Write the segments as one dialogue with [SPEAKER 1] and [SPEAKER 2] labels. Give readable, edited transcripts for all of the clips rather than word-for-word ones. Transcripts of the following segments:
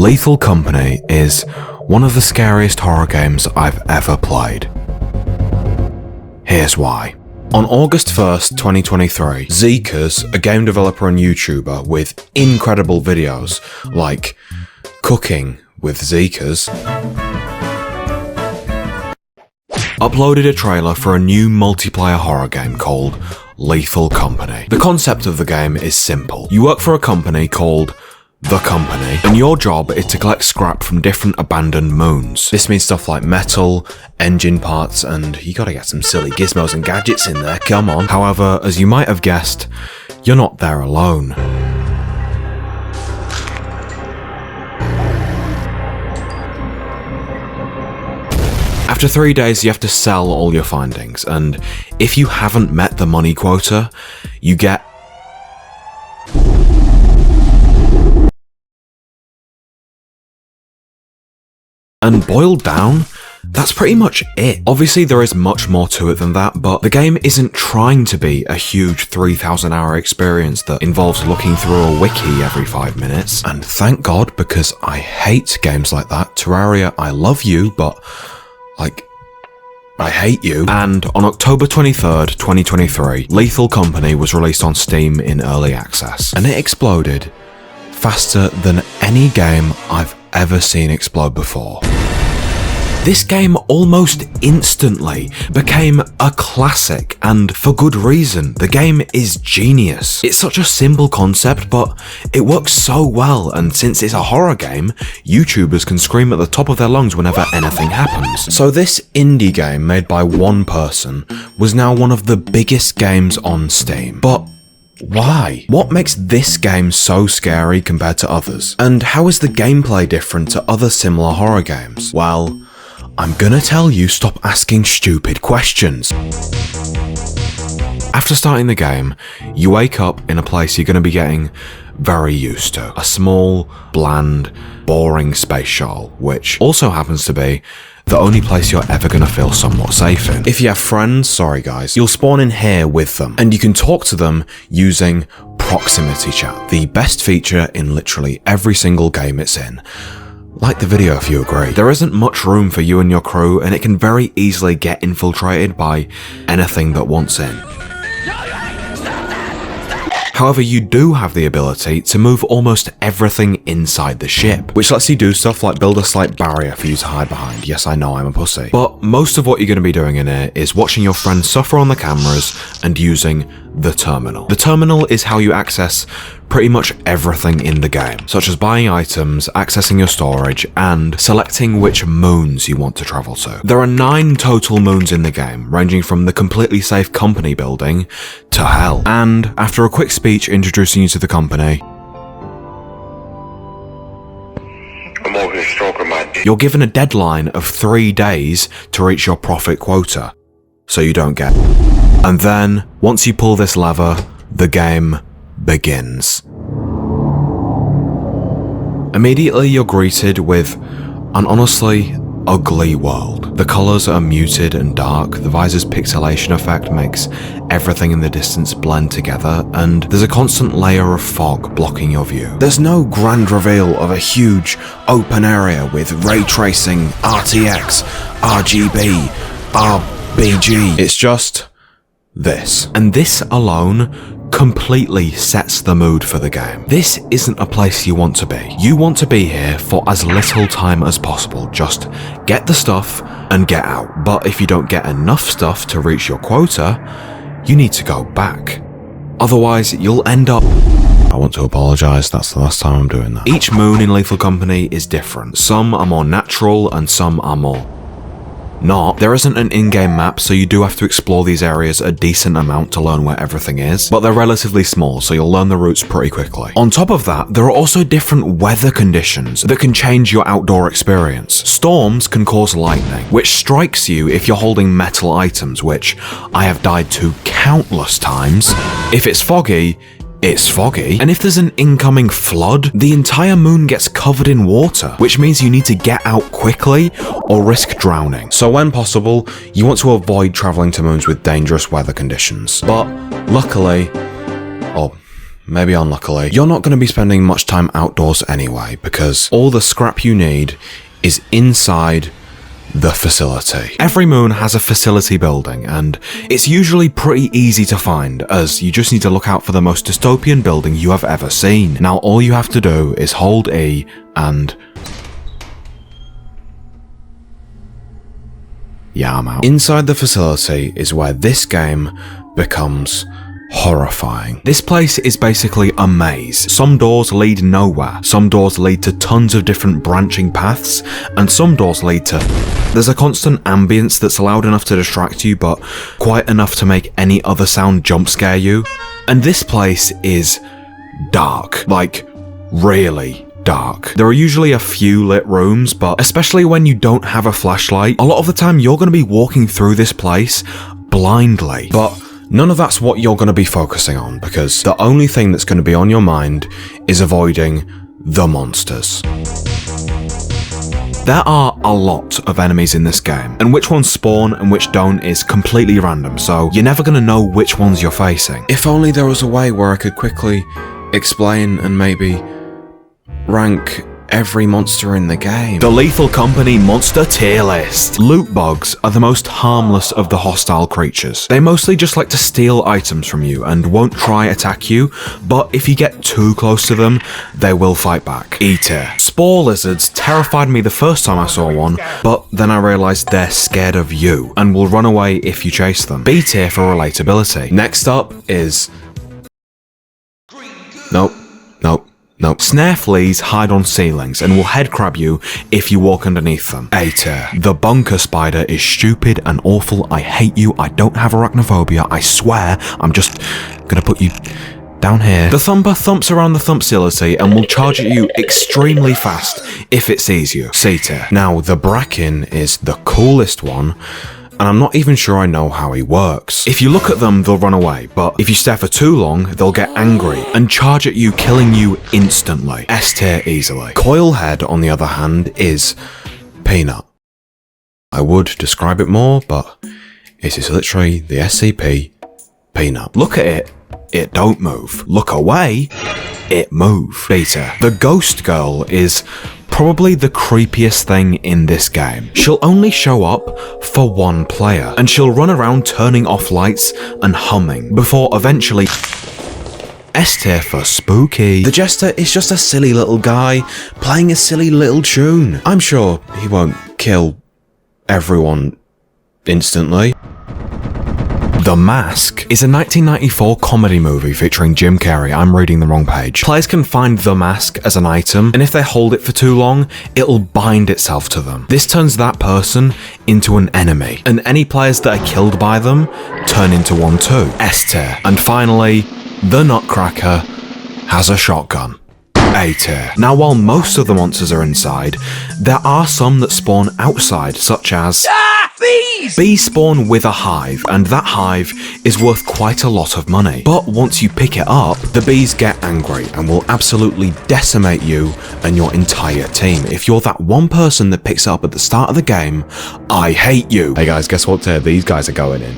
[SPEAKER 1] Lethal Company is one of the scariest horror games I've ever played. Here's why. On August 1st, 2023, Zeekerss, a game developer and YouTuber with incredible videos like Cooking with Zeekerss, uploaded a trailer for a new multiplayer horror game called Lethal Company. The concept of the game is simple. You work for a company called The Company, and your job is to collect scrap from different abandoned moons. This means stuff like metal, engine parts, and you gotta get some silly gizmos and gadgets in there, come on. However, as you might have guessed, you're not there alone. After 3 days, you have to sell all your findings, and if you haven't met the money quota, you get and boiled down, that's pretty much it. Obviously there is much more to it than that, but the game isn't trying to be a huge 3,000 hour experience that involves looking through a wiki every 5 minutes. And thank God, because I hate games like that. Terraria, I love you, but I hate you. And on October 23rd, 2023, Lethal Company was released on Steam in early access, and it exploded faster than any game I've ever seen explode before. This game almost instantly became a classic, and for good reason. The game is genius. It's such a simple concept, but it works so well, and since it's a horror game, YouTubers can scream at the top of their lungs whenever anything happens. So this indie game made by one person was now one of the biggest games on Steam. But why? What makes this game so scary compared to others? And how is the gameplay different to other similar horror games? Well, I'm gonna tell you, stop asking stupid questions. After starting the game, you wake up in a place you're gonna be getting very used to. A small, bland, boring space shuttle, which also happens to be the only place you're ever gonna feel somewhat safe in. If you have friends, sorry guys, you'll spawn in here with them, and you can talk to them using proximity chat, the best feature in literally every single game it's in. Like the video if you agree. There isn't much room for you and your crew, and it can very easily get infiltrated by anything that wants in. However, you do have the ability to move almost everything inside the ship, which lets you do stuff like build a slight barrier for you to hide behind. Yes, I know, I'm a pussy. But most of what you're going to be doing in here is watching your friends suffer on the cameras and using the terminal. The terminal is how you access pretty much everything in the game, such as buying items, accessing your storage, and selecting which moons you want to travel to. There are 9 total moons in the game, ranging from the completely safe company building to hell. And after a quick speech introducing you to the company, you're given a deadline of 3 days to reach your profit quota, so you don't get. And then, once you pull this lever, the game begins. Immediately you're greeted with an honestly ugly world. The colours are muted and dark, the visor's pixelation effect makes everything in the distance blend together, and there's a constant layer of fog blocking your view. There's no grand reveal of a huge open area with ray tracing, RTX, RGB, RBG. It's just this. And this alone completely sets the mood for the game. This isn't a place you want to be. You want to be here for as little time as possible. Just get the stuff and get out. But if you don't get enough stuff to reach your quota, you need to go back. Otherwise, you'll end up... I want to apologise, that's the last time I'm doing that. Each moon in Lethal Company is different. Some are more natural and some are more not. There isn't an in-game map, so you do have to explore these areas a decent amount to learn where everything is, but they're relatively small, so you'll learn the routes pretty quickly. On top of that, there are also different weather conditions that can change your outdoor experience. Storms can cause lightning, which strikes you if you're holding metal items, which I have died to countless times. If it's foggy, it's foggy. And if there's an incoming flood, the entire moon gets covered in water, which means you need to get out quickly or risk drowning. So when possible, you want to avoid traveling to moons with dangerous weather conditions. But luckily, or maybe unluckily, you're not going to be spending much time outdoors anyway, because all the scrap you need is inside the facility. Every moon has a facility building, and it's usually pretty easy to find, as you just need to look out for the most dystopian building you have ever seen. Now all you have to do is hold E and... yeah, I'm out. Inside the facility is where this game becomes horrifying. This place is basically a maze. Some doors lead nowhere, some doors lead to tons of different branching paths, and some doors lead to... there's a constant ambience that's loud enough to distract you, but quiet enough to make any other sound jump scare you. And this place is dark, like really dark. There are usually a few lit rooms, but especially when you don't have a flashlight, a lot of the time you're going to be walking through this place blindly. But none of that's what you're going to be focusing on, because the only thing that's going to be on your mind is avoiding the monsters. There are a lot of enemies in this game, and which ones spawn and which don't is completely random, so you're never going to know which ones you're facing. If only there was a way where I could quickly explain and maybe rank every monster in the game. The Lethal Company Monster Tier List. Loot bugs are the most harmless of the hostile creatures. They mostly just like to steal items from you and won't try attack you, but if you get too close to them, they will fight back. E tier. Spore lizards terrified me the first time I saw one, but then I realised they're scared of you and will run away if you chase them. B tier for relatability. Next up is... nope. Snare fleas hide on ceilings and will headcrab you if you walk underneath them. A tier. The bunker spider is stupid and awful. I hate you. I don't have arachnophobia. I swear. I'm just gonna put you down here. The thumper thumps around the thumpcility and will charge at you extremely fast if it sees you. C tier. Now, the bracken is the coolest one, and I'm not even sure I know how he works. If you look at them, they'll run away, but if you stare for too long, they'll get angry and charge at you, killing you instantly. S tier easily. Coilhead, on the other hand, is peanut. I would describe it more, but it is literally the SCP peanut. Look at it don't move. Look away, it move. B tier. The ghost girl is probably the creepiest thing in this game. She'll only show up for one player, and she'll run around turning off lights and humming, before eventually... S tier for spooky. The jester is just a silly little guy playing a silly little tune. I'm sure he won't kill everyone instantly. The Mask is a 1994 comedy movie featuring Jim Carrey. I'm reading the wrong page. Players can find the mask as an item, and if they hold it for too long, it'll bind itself to them. This turns that person into an enemy, and any players that are killed by them turn into one too. S tier. And finally, the Nutcracker has a shotgun. A tier. Now, while most of the monsters are inside, there are some that spawn outside, such as... bees! Bees spawn with a hive, and that hive is worth quite a lot of money. But once you pick it up, the bees get angry and will absolutely decimate you and your entire team. If you're that one person that picks it up at the start of the game, I hate you. Hey guys, guess what tier these guys are going in?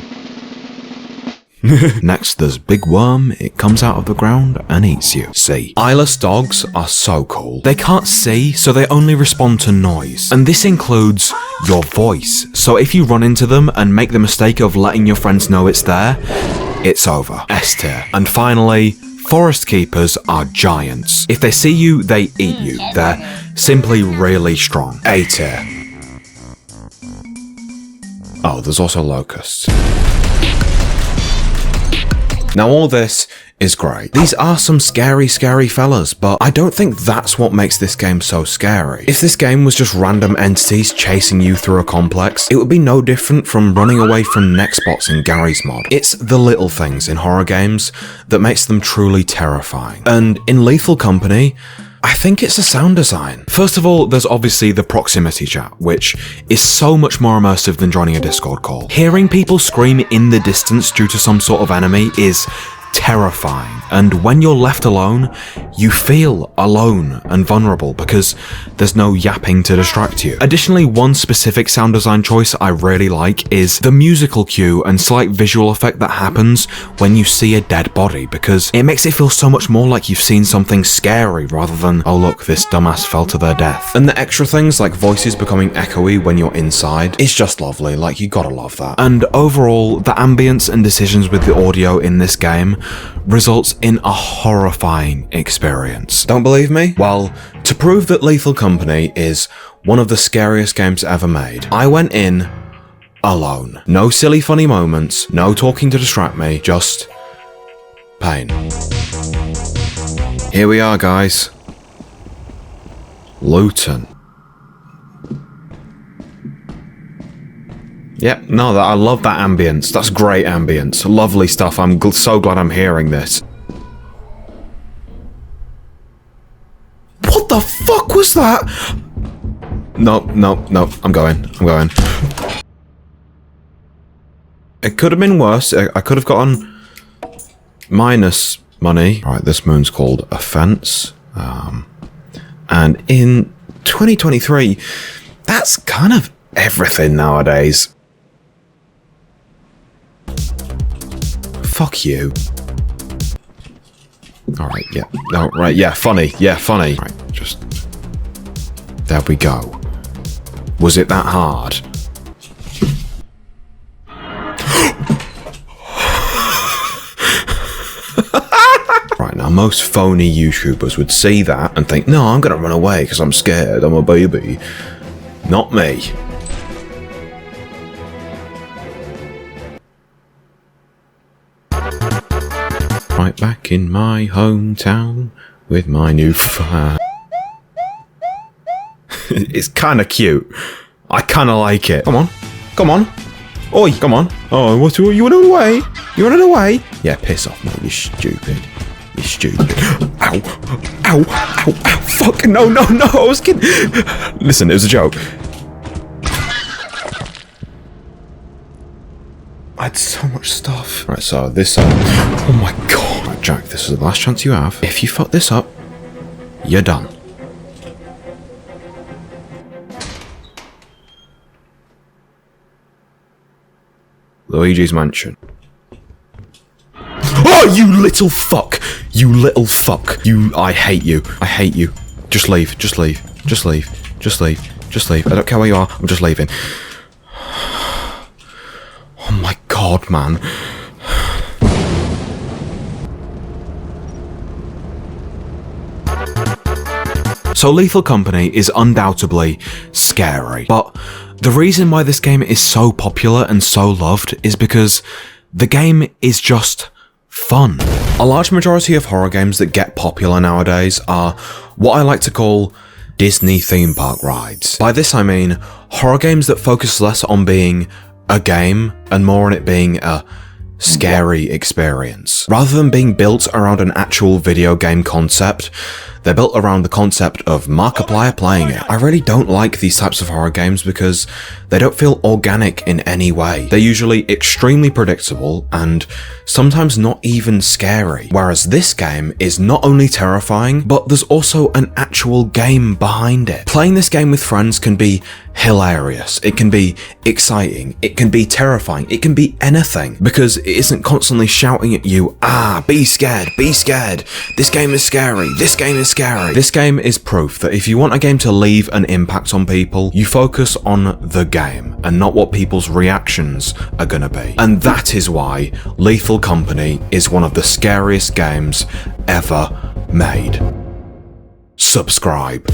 [SPEAKER 1] Next, there's Big Worm. It comes out of the ground and eats you. C. Eyeless dogs are so cool. They can't see, so they only respond to noise. And this includes your voice. So if you run into them and make the mistake of letting your friends know it's there, it's over. S tier. And finally, forest keepers are giants. If they see you, they eat you. They're simply really strong. A tier. Oh, there's also locusts. Now all this is great. These are some scary fellas, but I don't think that's what makes this game so scary. If this game was just random entities chasing you through a complex, it would be no different from running away from Nextbots in Gary's mod. It's the little things in horror games that makes them truly terrifying. And in Lethal Company, I think it's the sound design. First of all, there's obviously the proximity chat, which is so much more immersive than joining a Discord call. Hearing people scream in the distance due to some sort of enemy is terrifying. and when you're left alone, you feel alone and vulnerable because there's no yapping to distract you. Additionally, one specific sound design choice I really like is the musical cue and slight visual effect that happens when you see a dead body, because it makes it feel so much more like you've seen something scary rather than, oh look, this dumbass fell to their death. And the extra things like voices becoming echoey when you're inside is just lovely, like you gotta love that. And overall, the ambience and decisions with the audio in this game results in a horrifying experience. Don't believe me? Well, to prove that Lethal Company is one of the scariest games ever made, I went in alone. No silly funny moments, no talking to distract me, just pain. Here we are, guys. Luton. Yep, no, I love that ambience. That's great ambience. Lovely stuff. I'm so glad I'm hearing this. What the fuck was that? No, I'm going. It could have been worse. I could have gotten minus money. Alright, this moon's called Offense. And in 2023, that's kind of everything nowadays. Fuck you. Alright, yeah. No, right, yeah, funny. Yeah, funny. Right, just... There we go. Was it that hard? Right, now most phony YouTubers would see that and think, no, I'm gonna run away because I'm scared, I'm a baby. Not me. Right back in my hometown with my new fire. It's kinda cute. I kinda like it. Come on. Oi, come on. Oh, what, you wanna run away? You wanna run away? Yeah, piss off, mate, you stupid. You're stupid. Ow, fuck, no, I was kidding. Listen, it was a joke. I had so much stuff. Right, so this, oh my god. Right, Jack, this is the last chance you have. If you fuck this up, you're done. Luigi's mansion. Oh, you little fuck! You little fuck. I hate you. Just leave. I don't care where you are, I'm just leaving. Oh my god, man. So Lethal Company is undoubtedly scary, but the reason why this game is so popular and so loved is because the game is just fun. A large majority of horror games that get popular nowadays are what I like to call Disney theme park rides. By this I mean horror games that focus less on being a game and more on it being a scary experience. Rather than being built around an actual video game concept, they're built around the concept of Markiplier playing it. I really don't like these types of horror games because they don't feel organic in any way. They're usually extremely predictable and sometimes not even scary. Whereas this game is not only terrifying, but there's also an actual game behind it. Playing this game with friends can be hilarious, it can be exciting, it can be terrifying, it can be anything, because it isn't constantly shouting at you, be scared, this game is scary, this game is scary. This game is proof that if you want a game to leave an impact on people, you focus on the game and not what people's reactions are gonna be. And that is why Lethal Company is one of the scariest games ever made. Subscribe.